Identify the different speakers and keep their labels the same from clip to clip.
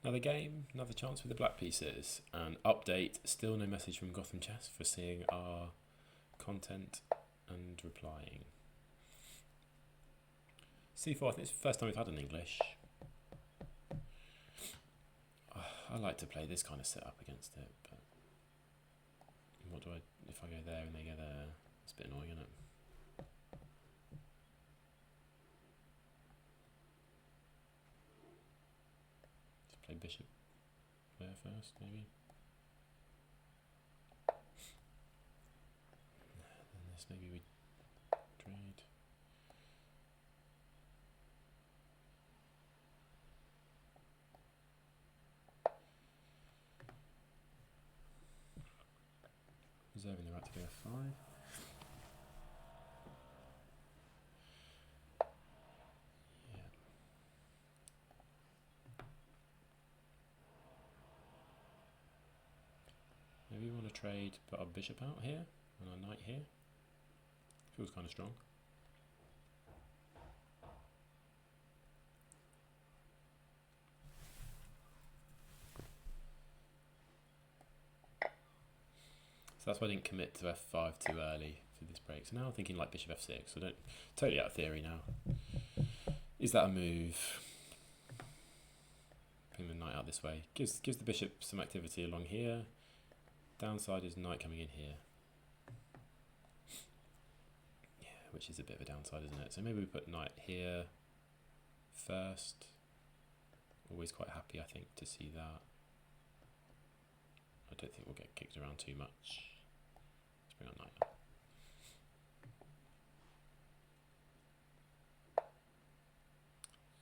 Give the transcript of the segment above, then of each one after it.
Speaker 1: Another game, another chance with the black pieces. And update, still no message from Gotham Chess for seeing our content and replying. C4, I think it's the first time we've had an English. I like to play this kind of setup against it, but what do I, if I go there and they go there, it's a bit annoying, isn't it? Let's play bishop there first, maybe. And this, maybe we trade. Reserving the right to go F5. Yeah. Maybe we want to trade, put our bishop out here and our knight here. Feels kind of strong. So that's why I didn't commit to F5 too early for this break. So now I'm thinking like bishop F6. I don't, totally out of theory now. Is that a move? Putting the knight out this way. Gives the bishop some activity along here. Downside is knight coming in here. Yeah, which is a bit of a downside, isn't it? So maybe we put knight here first. Always quite happy, I think, to see that. I don't think we'll get kicked around too much. Let's bring our knight up.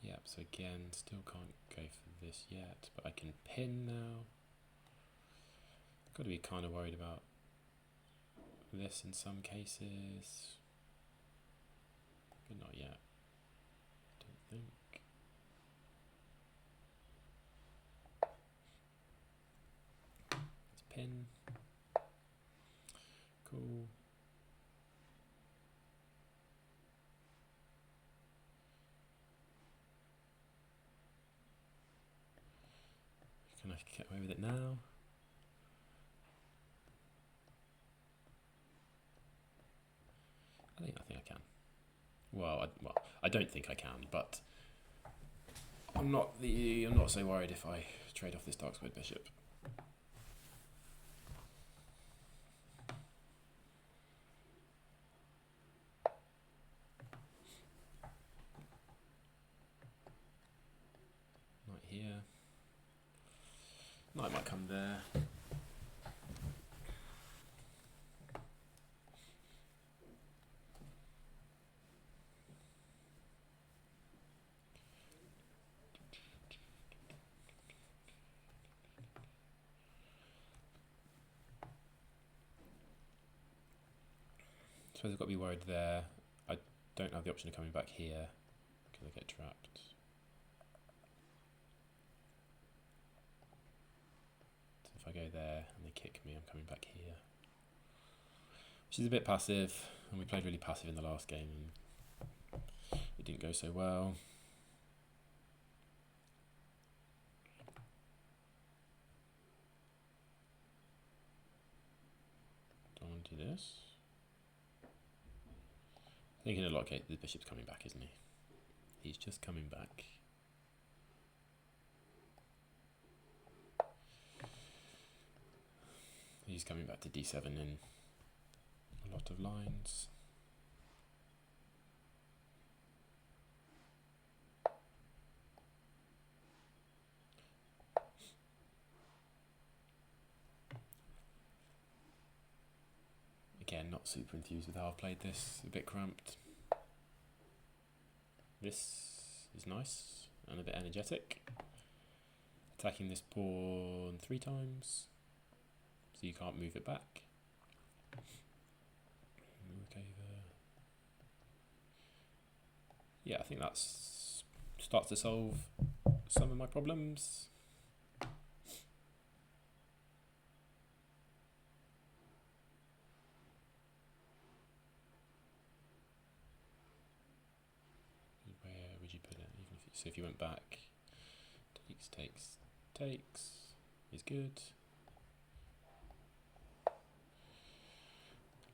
Speaker 1: Yep, so again, still can't go for this yet, but I can pin now. Got to be kind of worried about this in some cases, but not yet, I don't think. Let's pin. Cool. Can I get away with it now? I think I can. Well, I don't think I can, but I'm not so worried if I trade off this dark squared bishop. Knight here. Knight might come there. So I've got to be worried there. I don't have the option of coming back here because I get trapped. So if I go there and they kick me, I'm coming back here. Which is a bit passive, and we played really passive in the last game and it didn't go so well. Don't want to do this. I think in a lot of cases the bishop's coming back, isn't he? He's just coming back. He's coming back to d7 in a lot of lines. Again, not super enthused with how I've played this, a bit cramped. This is nice and a bit energetic. Attacking this pawn 3 times, so you can't move it back. Rook over. Yeah, I think that starts to solve some of my problems. Where would you put it? Even if so if you went back, takes. takes is good.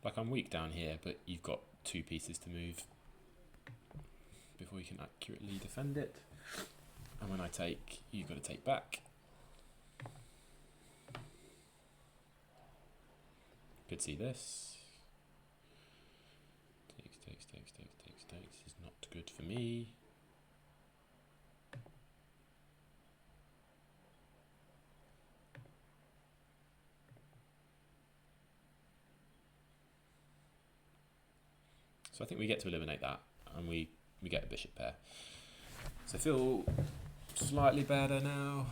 Speaker 1: Like, I'm weak down here, but you've got 2 pieces to move before you can accurately defend it. And when I take, you've got to take back. Could see this. Takes is not good for me. So I think we get to eliminate that, and we get a bishop pair. So I feel slightly better now.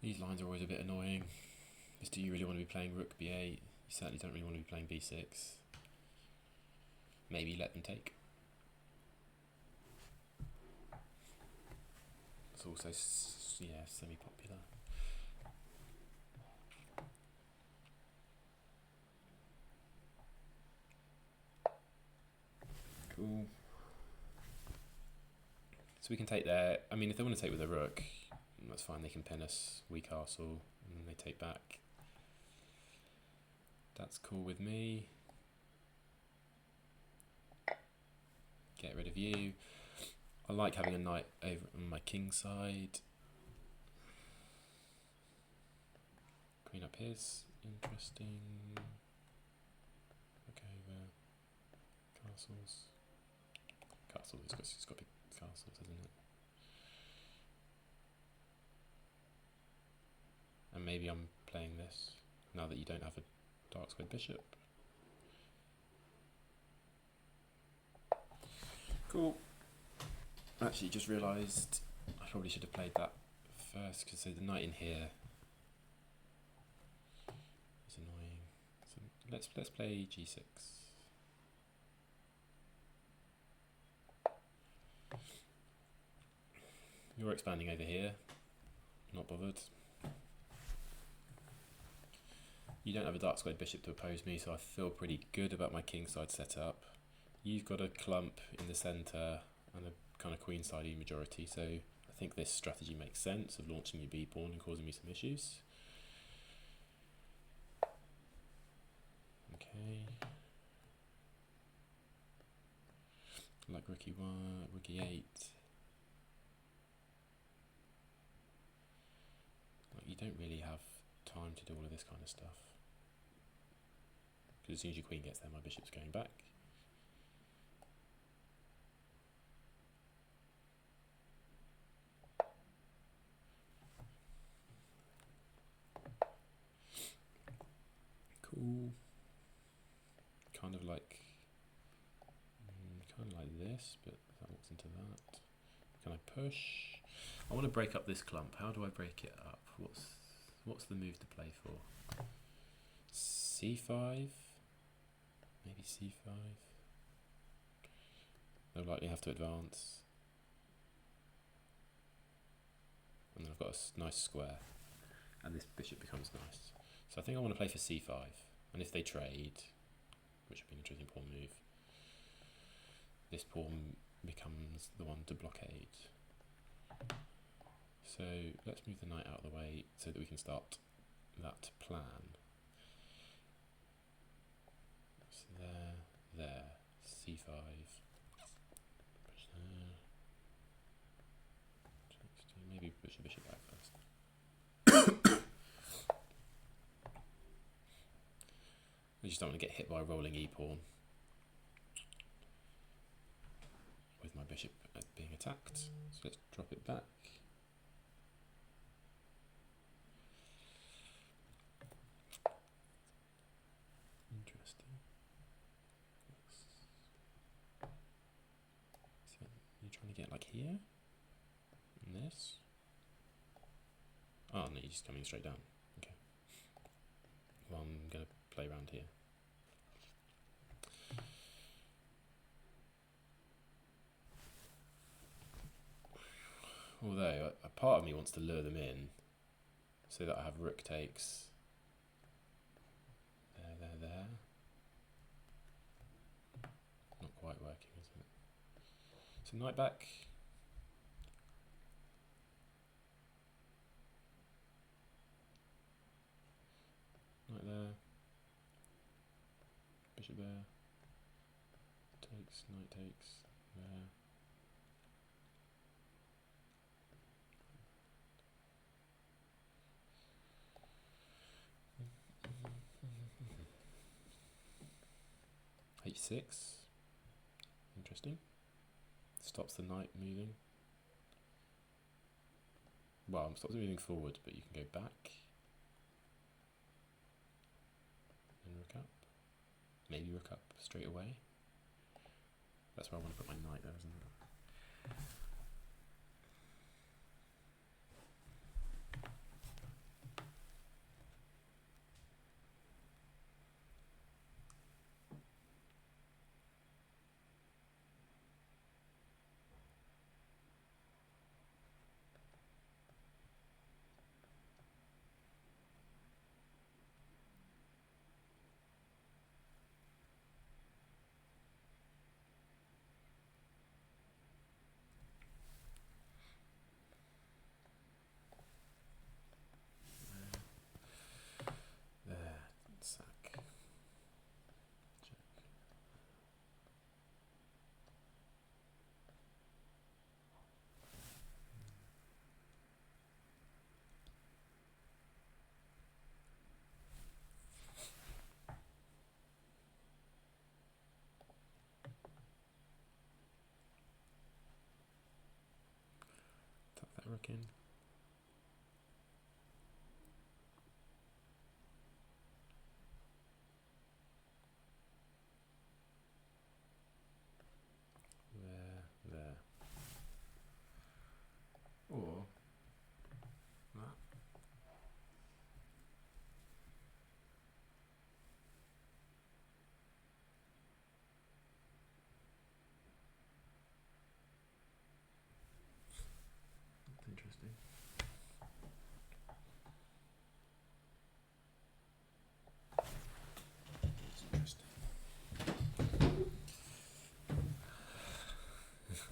Speaker 1: These lines are always a bit annoying. Just, do you really want to be playing rook b8? You certainly don't really want to be playing b6. Maybe let them take. It's also, yeah, semi-popular. Cool. So we can take there. I mean, if they want to take with a rook, that's fine. They can pin us, we castle, and then they take back. That's cool with me. Get rid of you. I like having a knight over on my king side. Queen up here's interesting. Okay, over castles. Castles, it's got big castles, hasn't it? And maybe I'm playing this now that you don't have a dark squared bishop. Cool. Actually, just realised I probably should have played that first, because so the knight in here is annoying. So let's play g6. You're expanding over here. Not bothered. You don't have a dark squared bishop to oppose me, so I feel pretty good about my kingside setup. You've got a clump in the centre and a kind of queenside majority, so I think this strategy makes sense of launching your b pawn and causing me some issues. Okay. Like rook e1, rook e8. Like, you don't really have time to do all of this kind of stuff. Because as soon as your queen gets there, my bishop's going back. Cool. Kind of like this, but that walks into that. Can I push? I want to break up this clump. How do I break it up? What's the move to play for? c5? Maybe c5? They'll likely have to advance. And then I've got a nice square. And this bishop becomes nice. So I think I want to play for c5. And if they trade, which would be an interesting pawn move, this pawn becomes the one to blockade. So let's move the knight out of the way so that we can start that plan. So there, c5, push there, maybe push the bishop back first. I just don't want to get hit by a rolling e-pawn with my bishop being attacked. So let's drop it back. Interesting. So you're trying to get like here? And this? Oh no, you're just coming straight down. Okay. Well, I'm going to play around here. Although a part of me wants to lure them in so that I have rook takes there. Not quite working, is it? So knight back. Knight there. Bishop there. Takes, knight takes, there. H6. Interesting. Stops the knight moving. Well, stops it moving forward, but you can go back. And rook up. Maybe rook up straight away. That's where I want to put my knight there, isn't it? There, sack. Check. Tuck that rook in. There. Or that. That's interesting. That's interesting.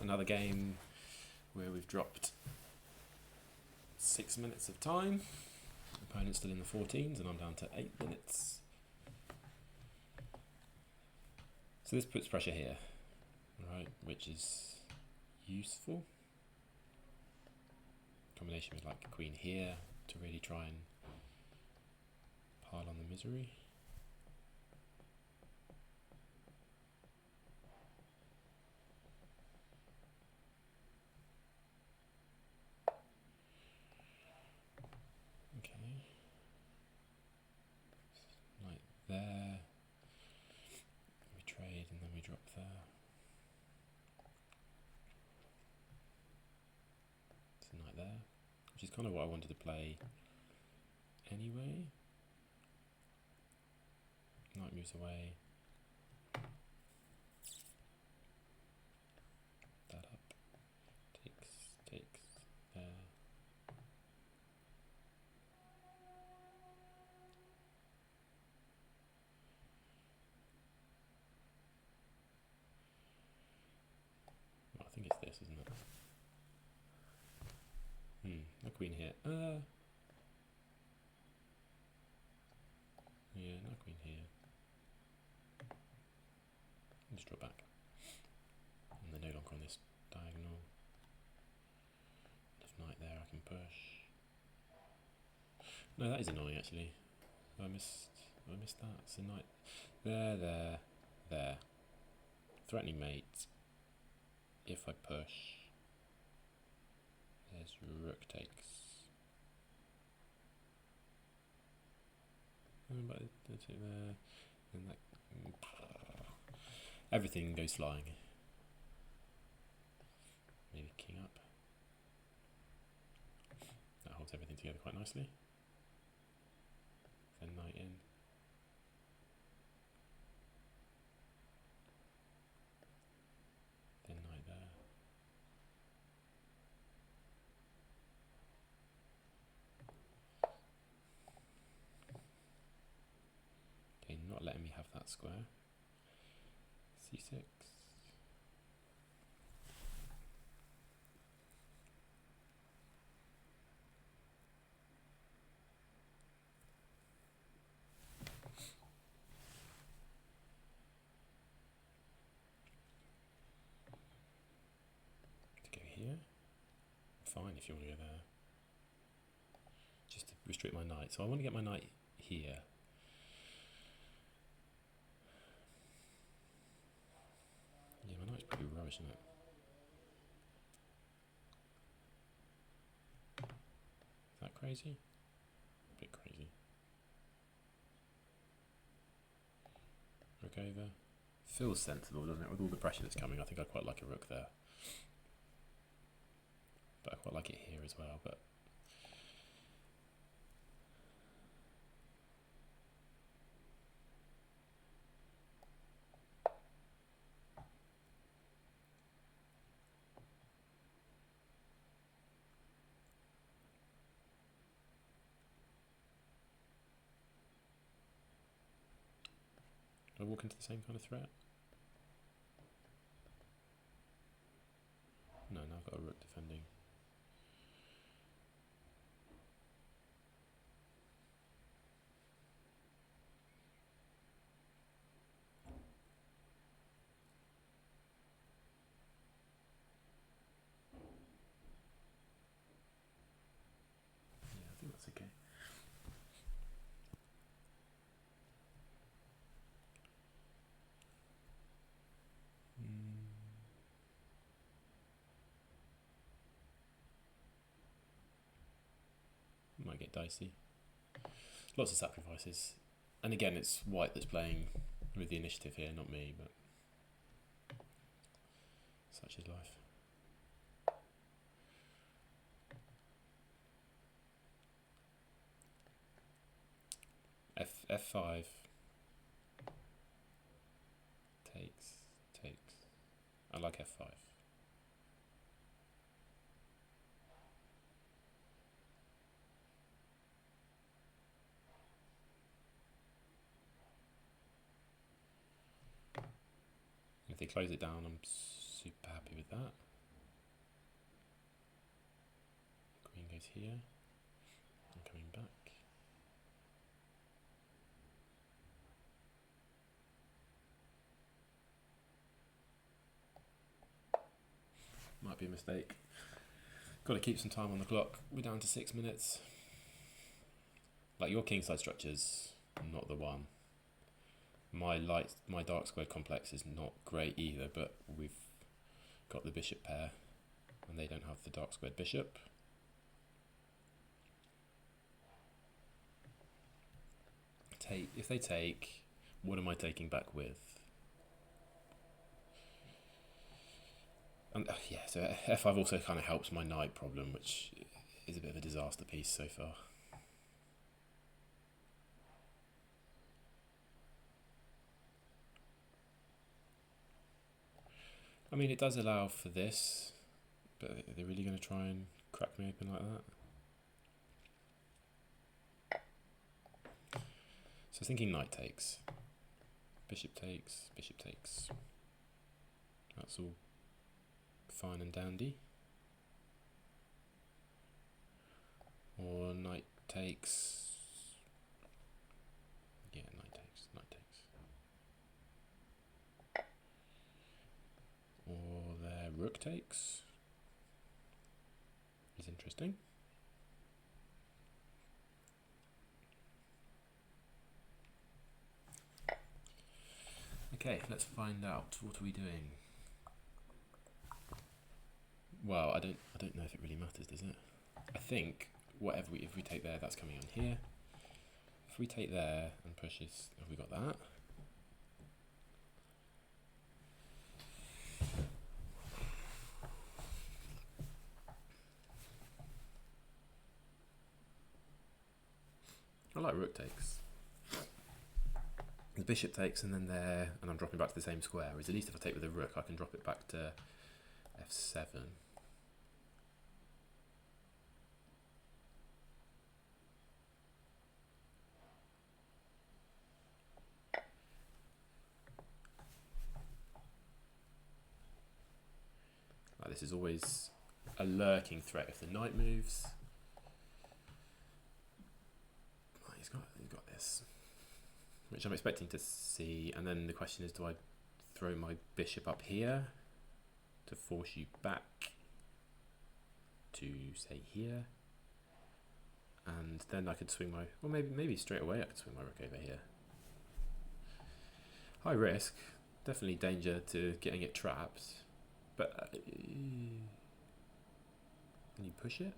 Speaker 1: Another game where we've dropped 6 minutes of time. Opponent's still in the 14s and I'm down to 8 minutes. So this puts pressure here, right, which is useful. Combination with like a queen here to really try and pile on the misery. Okay. Knight there. We trade and then we drop there. So knight there, which is kind of what I wanted to play anyway. Knight moves away. That up. Takes, there. Well, I think it's this, isn't it? No queen here. Yeah, no queen here. Just draw back. And they're no longer on this diagonal. If knight there, I can push. No, that is annoying actually. I missed that. So knight there. Threatening mate. If I push, there's rook takes. But that's it there. And that everything goes flying. Maybe king up. That holds everything together quite nicely. Then knight in. Then knight there. Okay, not letting me have that square. C6. fine if you want to go there. Just to restrict my knight. So I want to get my knight here. Yeah, my knight's pretty rubbish, isn't it? Is that crazy? A bit crazy. Rook over. Feels sensible, doesn't it? With all the pressure that's coming, I think I quite like a rook there. But I quite like it here as well, but... do I walk into the same kind of threat? No, now I've got a rook defending. Yeah, I think that's okay. Might get dicey. Lots of sacrifices. And again, it's white that's playing with the initiative here, not me, but such is life. F5 takes. I like F5. If they close it down, I'm super happy with that. Queen goes here. I'm coming back. Might be a mistake. Got to keep some time on the clock. We're down to 6 minutes. Like your kingside structure's not the one. My dark squared complex is not great either, but we've got the bishop pair, and they don't have the dark squared bishop. If they take, what am I taking back with? And yeah, so F5 also kind of helps my knight problem, which is a bit of a disaster piece so far. I mean, it does allow for this, but are they really going to try and crack me open like that? So I was thinking knight takes. Bishop takes, bishop takes. That's all fine and dandy. Or knight takes. Yeah, knight takes, knight takes. Or their rook takes. Is interesting. Okay, let's find out. What are we doing? Well, I don't know if it really matters, does it? I think if we take there, that's coming on here. If we take there and push this, have we got that? I like rook takes. The bishop takes and then there, and I'm dropping back to the same square. Whereas at least if I take with the rook, I can drop it back to f7. Like this is always a lurking threat if the knight moves. Oh, he's got this, which I'm expecting to see. And then the question is, do I throw my bishop up here to force you back to say here, and then I could swing my, or maybe straight away I could swing my rook over here. High risk, definitely danger to getting it trapped, but can you push it?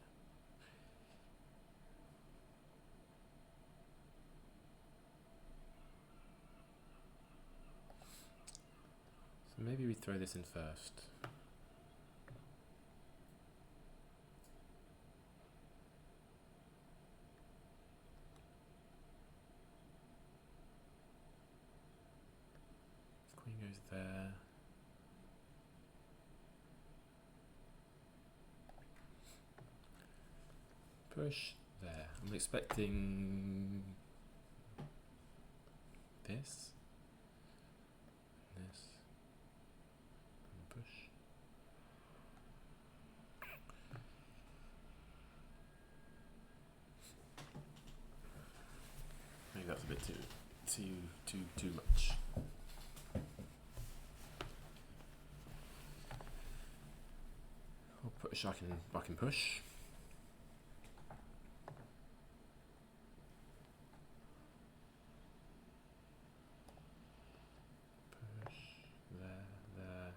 Speaker 1: So maybe we throw this in first. Queen goes there. Push there. I'm expecting this, this, and push. Maybe that's a bit too much. I'll push. I can push. There.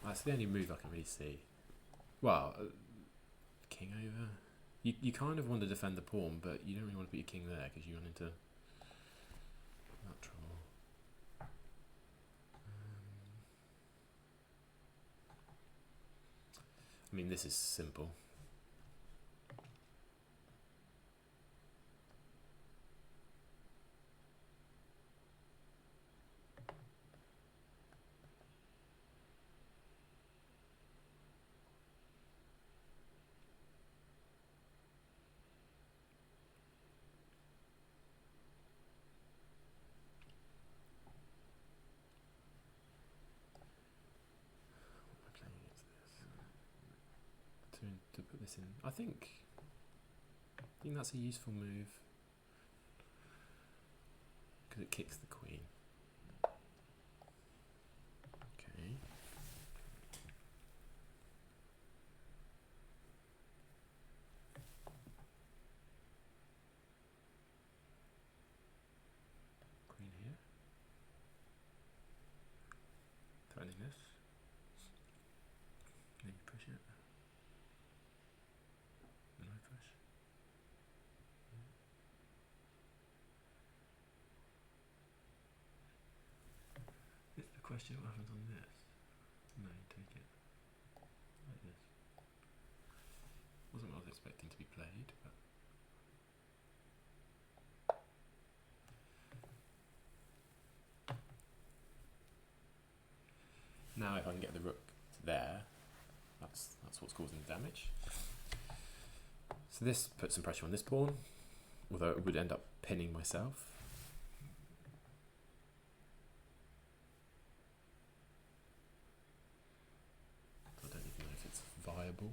Speaker 1: That's the only move I can really see. Well, king over. You kind of want to defend the pawn, but you don't really want to put your king there because you run into that trouble. I mean, this is simple. To put this in, I think that's a useful move because it kicks the queen. Okay. Queen here. Threatening this. Then you push it. Then I push. It's the question what happens on this. No, you take it like this. Wasn't what I was expecting to be played, but now if I can get the rook to there, that's what's causing the damage. So this puts some pressure on this pawn, although it would end up pinning myself. I don't even know if it's viable.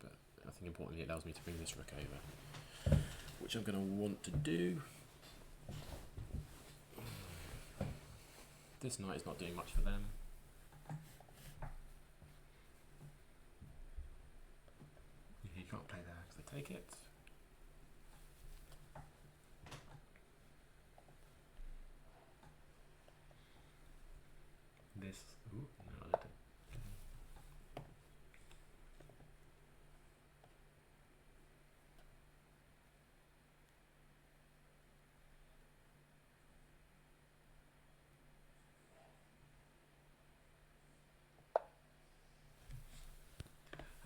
Speaker 1: But I think importantly it allows me to bring this rook over, which I'm going to want to do. This knight is not doing much for them. You can't play there because they take it. This, ooh, no, I don't.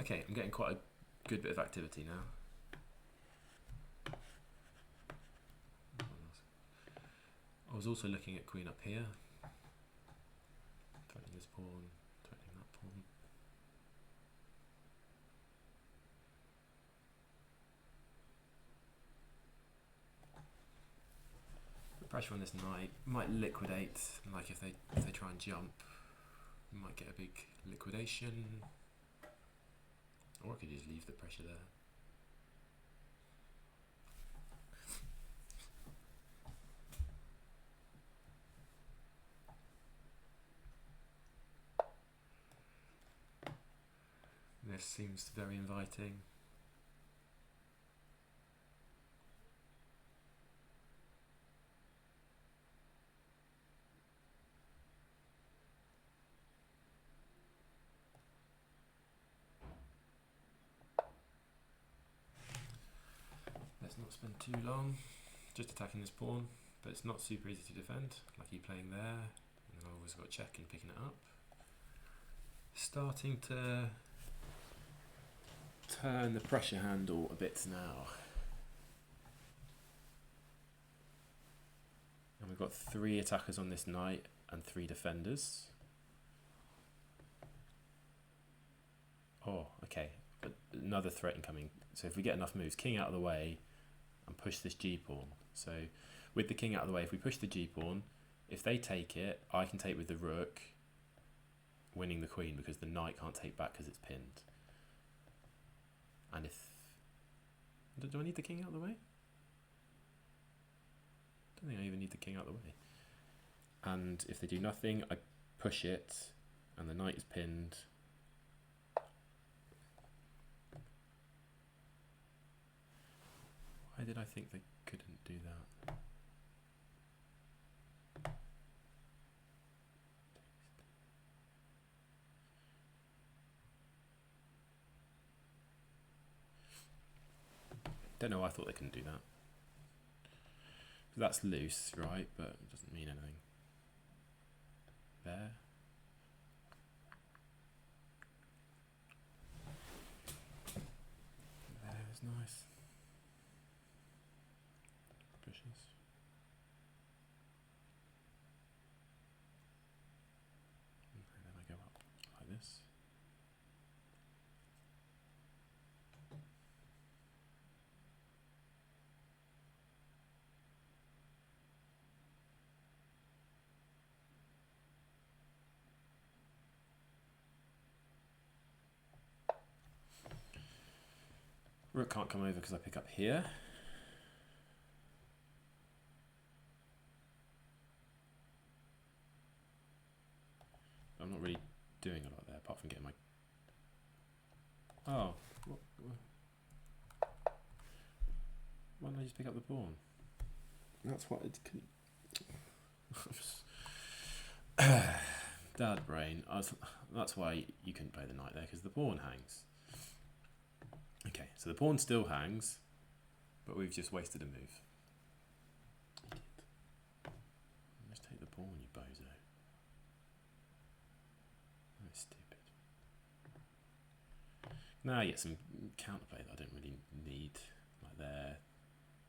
Speaker 1: Okay, I'm getting quite a good bit of activity now. I was also looking at queen up here, threatening this pawn, threatening that pawn. Pressure on this knight might liquidate, like if they try and jump, we might get a big liquidation. Or I could just leave the pressure there. This seems very inviting. Let's not spend too long just attacking this pawn, but it's not super easy to defend. Like you playing there, and then I've always got check and picking it up. Starting to turn the pressure handle a bit now. And we've got 3 attackers on this knight and 3 defenders. Oh, okay. Another threat incoming. So if we get enough moves, king out of the way and push this g-pawn. So with the king out of the way, if we push the g-pawn, if they take it, I can take with the rook, winning the queen because the knight can't take back because it's pinned. And if... Do I need the king out of the way? I don't think I even need the king out of the way. And if they do nothing, I push it and the knight is pinned. Why did I think they couldn't do that? Don't know why I thought they couldn't do that. That's loose, right? But it doesn't mean anything. There. There is nice. Pushes. And then I go up like this. Rook can't come over because I pick up here. I'm not really doing a lot there apart from getting my... Oh. Why don't I just pick up the pawn? That's what it can... Dad brain. That's why you couldn't play the knight there, because the pawn hangs. Okay, so the pawn still hangs, but we've just wasted a move. Idiot. Just take the pawn, you bozo. That's stupid. Now I get some counterplay that I don't really need, like there,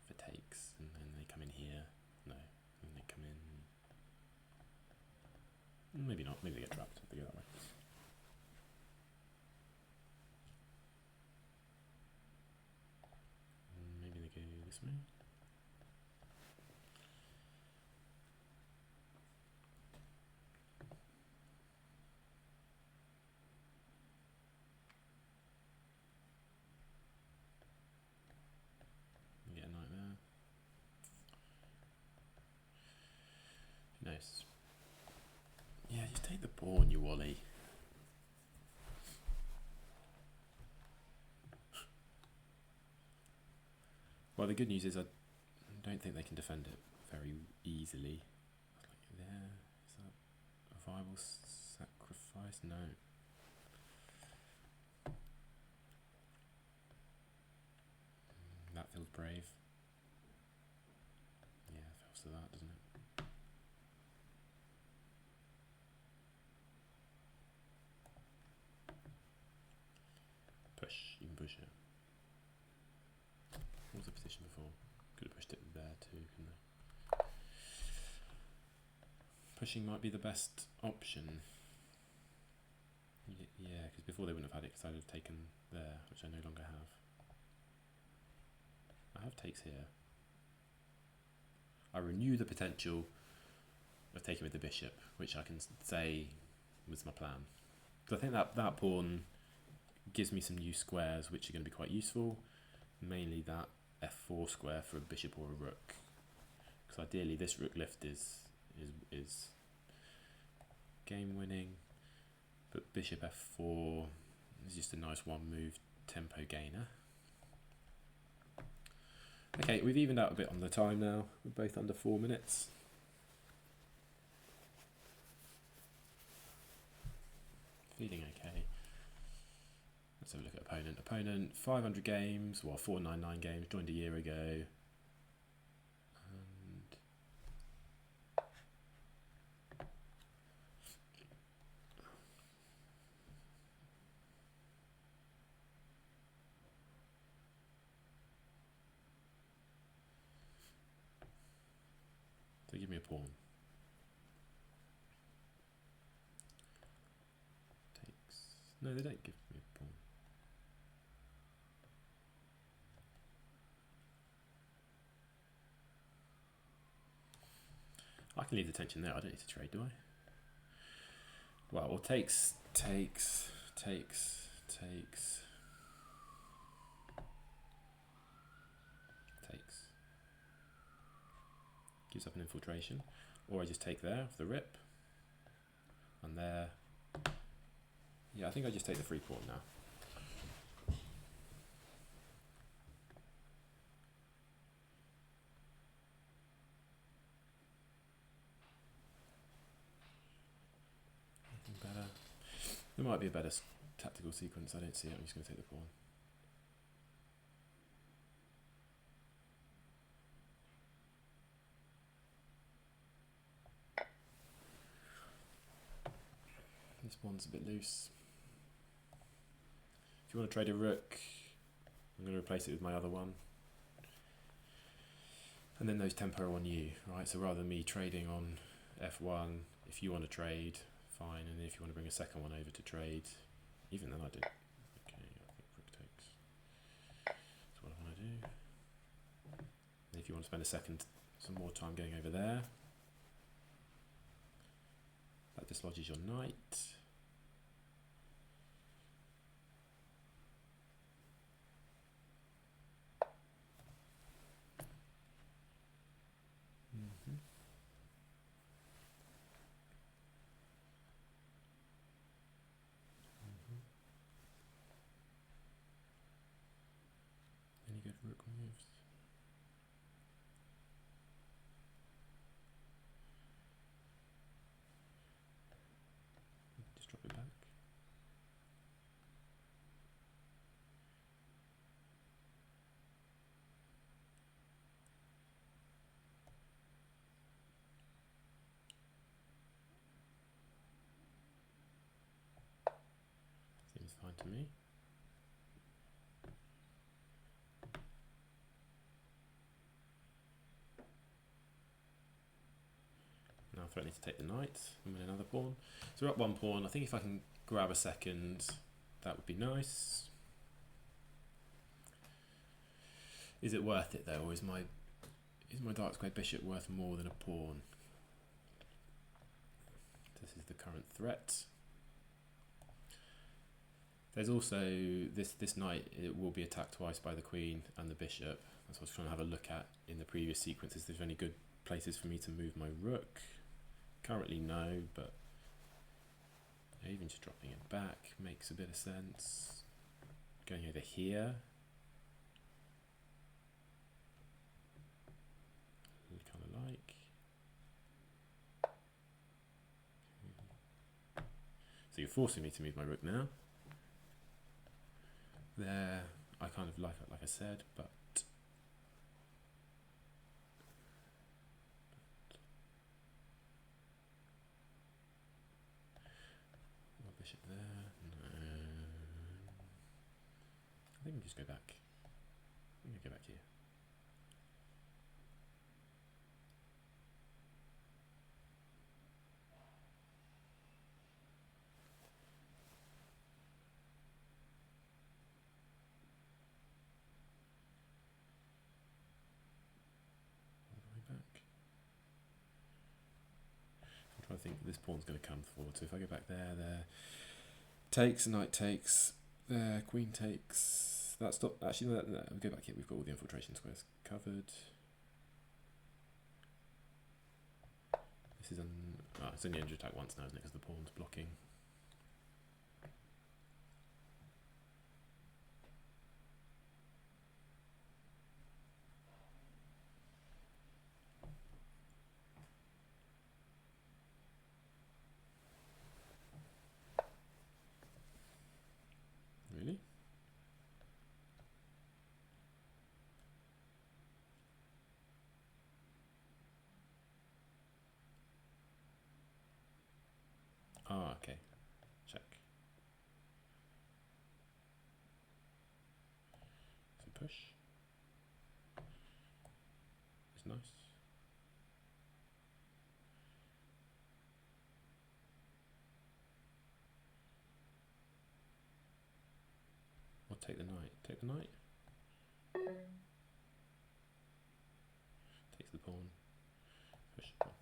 Speaker 1: for takes, and then they come in here. No, and they come in. Maybe not, maybe they get trapped if they go that way. Maybe they go this way. We get a knight there. Nice. Yeah, just take the pawn, you wally. Well, the good news is I don't think they can defend it very easily. Like there, is that a viable sacrifice? No. That feels brave. Yeah, it feels to that, doesn't it? Push, you can push it. What was the position before? Could have pushed it there too, couldn't I? Pushing might be the best option. Yeah, because before they wouldn't have had it, because I'd have taken there, which I no longer have. I have takes here. I renew the potential of taking with the bishop, which I can say was my plan. So I think that pawn gives me some new squares which are going to be quite useful, mainly that f4 square for a bishop or a rook. Because ideally this rook lift is game winning, but bishop f4 is just a nice one move tempo gainer. Okay, we've evened out a bit on the time now. We're both under 4 minutes. Feeling okay. Let's have a look at opponent. Opponent, 500 games, well, 499 games, joined a year ago. And so give me a pawn. Takes. No, they don't give me a pawn. I can leave the tension there. I don't need to trade, do I? Well, takes. Gives up an infiltration. Or I just take there off the rip. And there. Yeah, I think I just take the free pawn now. Anything better? There might be a better tactical sequence. I don't see it. I'm just going to take the pawn. This pawn's a bit loose. If you want to trade a rook, I'm going to replace it with my other one. And then those tempo are on you, right? So rather than me trading on f1, if you want to trade, fine. And if you want to bring a second one over to trade, even then I do. Okay, I think rook takes. That's what I want to do. And if you want to spend some more time going over there, that dislodges your knight. Any good rook moves? Just drop it back. Seems fine to me. Now threatening to take the knight and win another pawn. So we're up one pawn. I think if I can grab a second, that would be nice. Is it worth it though, or is my dark square bishop worth more than a pawn? This is the current threat. There's also this knight, it will be attacked twice by the queen and the bishop. That's what I was trying to have a look at in the previous sequences. If there's any good places for me to move my rook. Currently no, but even just dropping it back makes a bit of sense. Going over here. Kind of like. So you're forcing me to move my rook now. There, I kind of like it, like I said, but bishop there. No. I think we just go back. I'm going to go back here. All the way back. trying to think this pawn's going to come forward. So if I go back there, takes, knight takes, there, queen takes. That's not actually. No, we'll go back here. We've got all the infiltration squares covered. This is it's only under attack once now, isn't it? Because the pawn's blocking. Really? Ah, okay. Check. So push. It's nice. I'll take the knight. Take the knight. Takes the pawn. Push the pawn.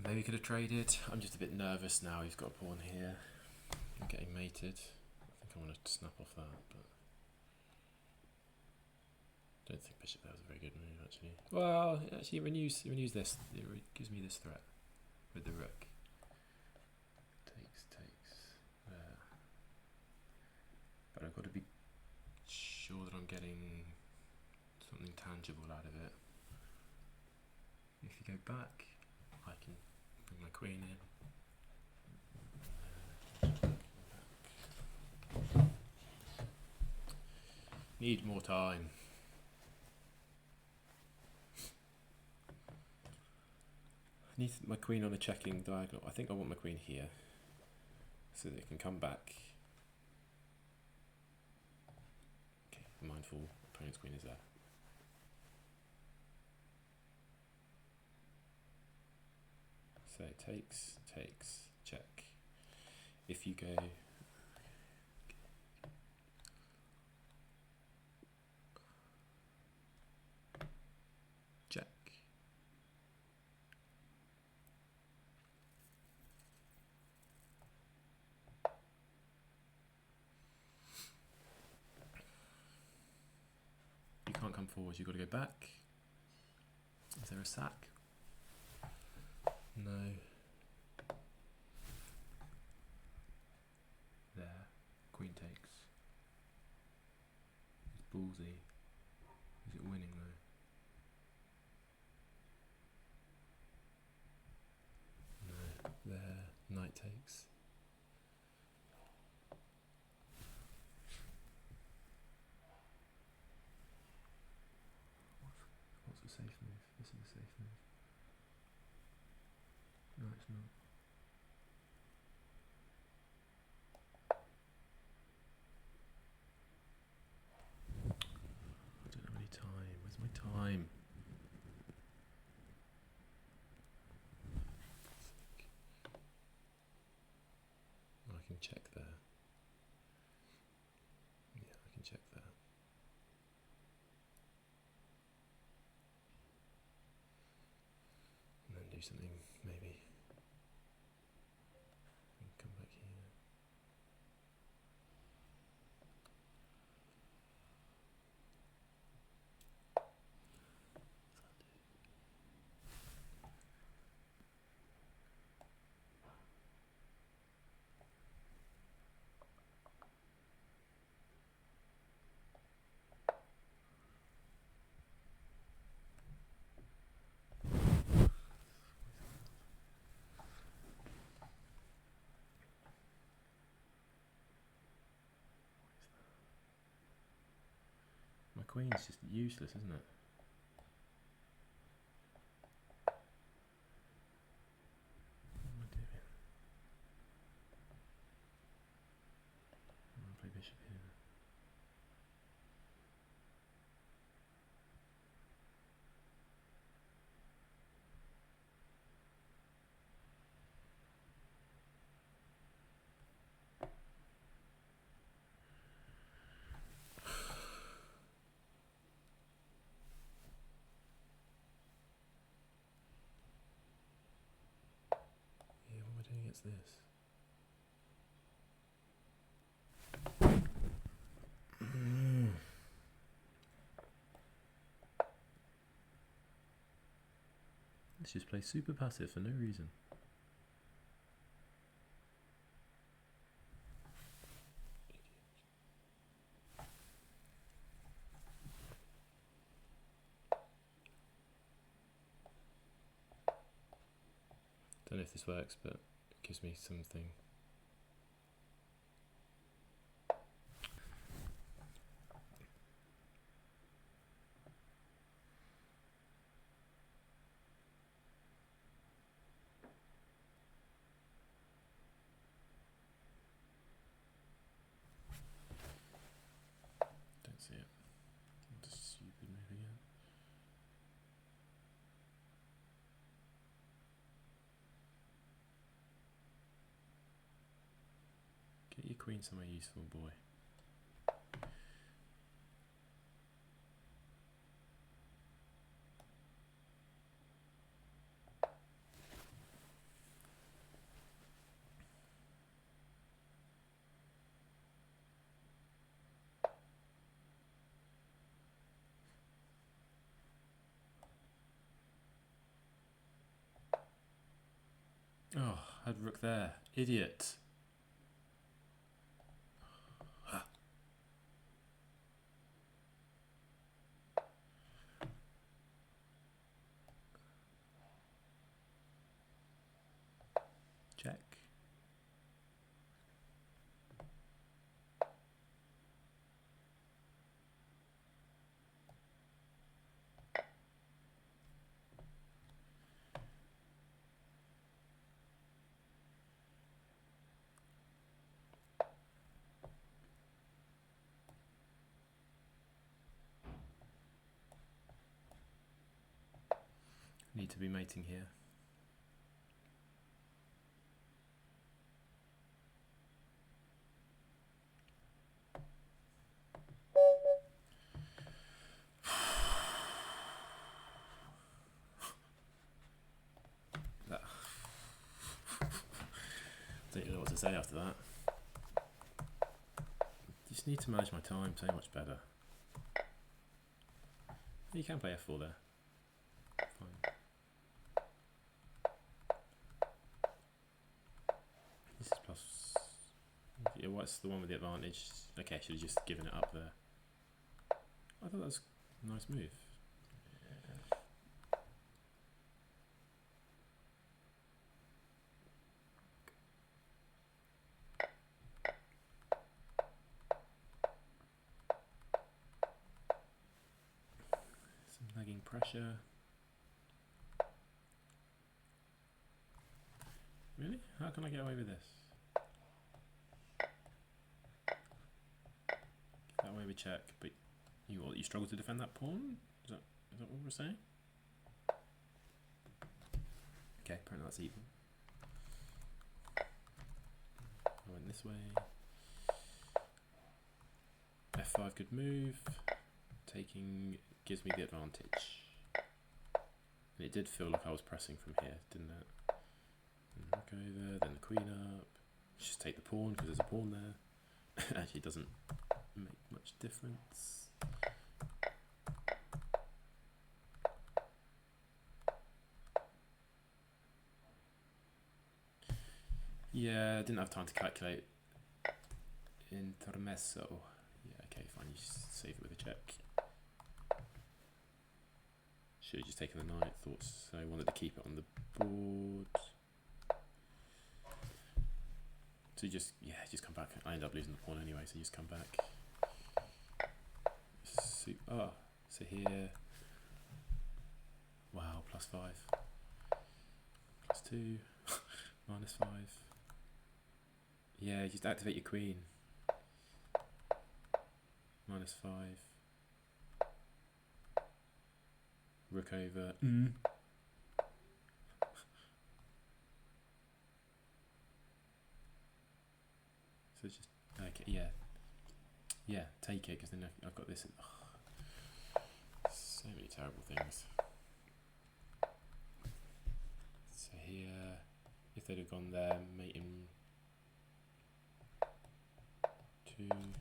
Speaker 1: Maybe could have traded. I'm just a bit nervous now. He's got a pawn here. I'm getting mated. I think I want to snap off that, but I don't think bishop there was a very good move actually. Well, actually, it renews this. It gives me this threat with the rook. Takes there. But I've got to be sure that I'm getting something tangible out of it. If you go back, I can bring my queen in. Need more time. I need my queen on a checking diagonal. I think I want my queen here so that it can come back. Okay, mindful opponent's queen is there. So takes, check. If you go check. You can't come forward, you've got to go back. Is there a sack? No. There. Queen takes. It's ballsy. Is it winning though? No. There. Knight takes. What's the safe move? This is the safe move. No, it's not. I don't have any time. Where's my time? I can check there. Yeah, I can check there. And then do something, maybe. And come back here. queen's just useless, isn't it? What am I doing? I'm going to play bishop here. Yeah, what am I doing against this? Let's just play super passive for no reason. Don't know if this works, but it gives me something. Don't see it. Just a stupid move again. Get your queen somewhere useful, boy. Oh, I had rook there. Idiot. Check. Need to be mating here. Don't know what to say after that. Just need to manage my time so much better. You can play f4 there. Fine. This is plus. Yeah, what's the one with the advantage? Okay, I should have just given it up there. I thought that was a nice move. Some lagging pressure. Really? How can I get away with this? Get that away with check, but you struggle to defend that pawn? Is that what we're saying? Okay, apparently that's even. I went this way. F5 good move. Taking gives me the advantage. And it did feel like I was pressing from here, didn't it? And rook over, then the queen up. Just take the pawn because there's a pawn there. Actually, it doesn't make much difference. Yeah, I didn't have time to calculate. Intermezzo. Yeah, okay, fine. You just save it with a check. Should have just taken the knight. Thought so. I wanted to keep it on the board. So just come back. I end up losing the pawn anyway, so just come back. Oh, so here. Wow, +5. +2. -5. Yeah, just activate your queen. -5. Rook over. So it's just okay, yeah, take it because then I've got this. So many terrible things. So here, if they'd have gone there, mate him 2, and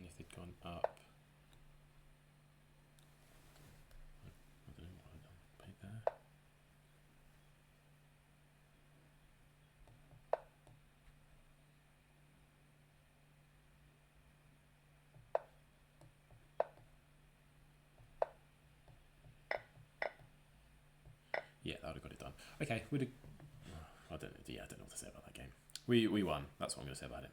Speaker 1: if they'd gone up, I don't know what I've done. Played there. Yeah, that would have got it done. Okay, I don't know. Yeah, I don't know what to say about that game. We won. That's what I'm going to say about it.